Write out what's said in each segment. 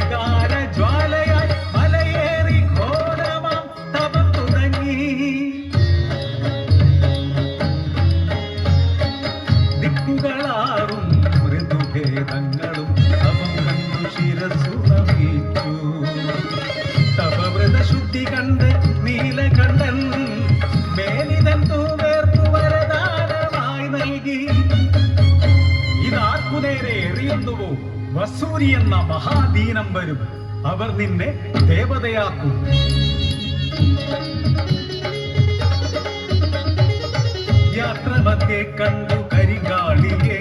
വികാര ജ്വാലയായി മലയേറി ഘോരമാം തപം തുടങ്ങി. ദിക്കുകളാറും മൃദുഭേദങ്ങളും തപം കണ്ടു ശിരസ്സു നമിച്ചു. തപവ്രത ശുദ്ധി കണ്ട് നീലകണ്ഠൻ മേനിതൻ തൂവേർത്തു വരദാനമായി നൽകി. ഇതാർക്കു നേരെ എറിയുന്നുവോ വസൂരി എന്ന മഹാദീനം വരും. അവർ നിന്നെ ദേവതയാക്കും. യാത്ര മധ്യേ കണ്ടു കരിങ്കാളിയെ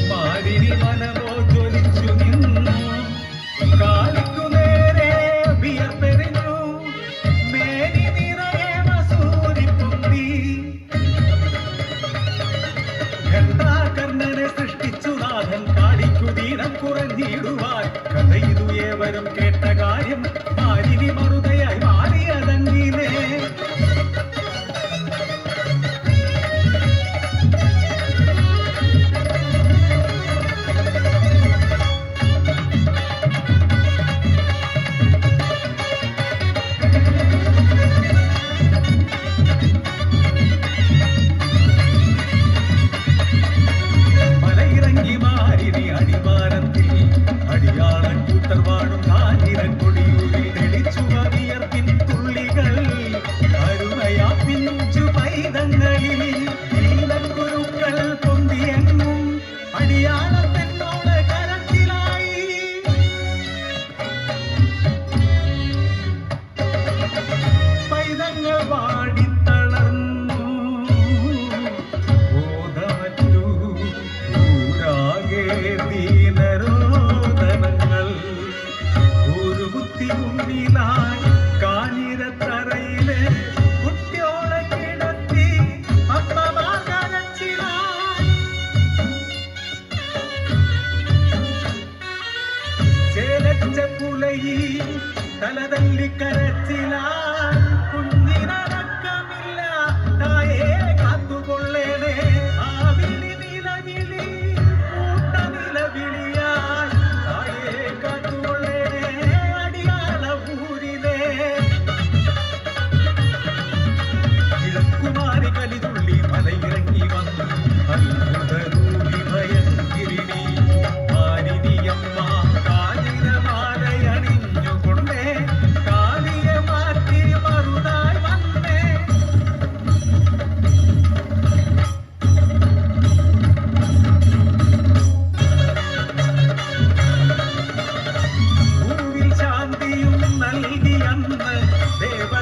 മാലിനി മനമോ ജ്വലിച്ചു നിന്നു. കാലിക്കു നേരെ വിയർത്തെറിഞ്ഞു മേനി നിറയെ വസൂരി പൊന്തി. ഘണ്ടാകർണനെ സൃഷ്ടിച്ചു നാഥൻ കാടിക്കു ദീനം കുറഞ്ഞിടുവാൻ. കഥയിതു ഏവരും കേട്ട കാര്യം മാലിനി മറുതയായി മാറിയതങ്ങിനെ. തലതല്ലി കരച്ചിലാൻ കുഞ്ഞിനടക്കമില്ല തായേ കാത്തുകൊള്ളേണേ. ആ വിളി നിലവിളി കൂട്ട നിലവിളിയായി തായേ കാത്തുകൊള്ളേണേ. അടിയാള ഊരിലേ കിഴക്കുമാരി കലിതുള്ളി മലയിറങ്ങി വന്നു. അത്ഭുതരൂപി ഭയങ്കിരിണി മാലിനിയമ്മ ദേവ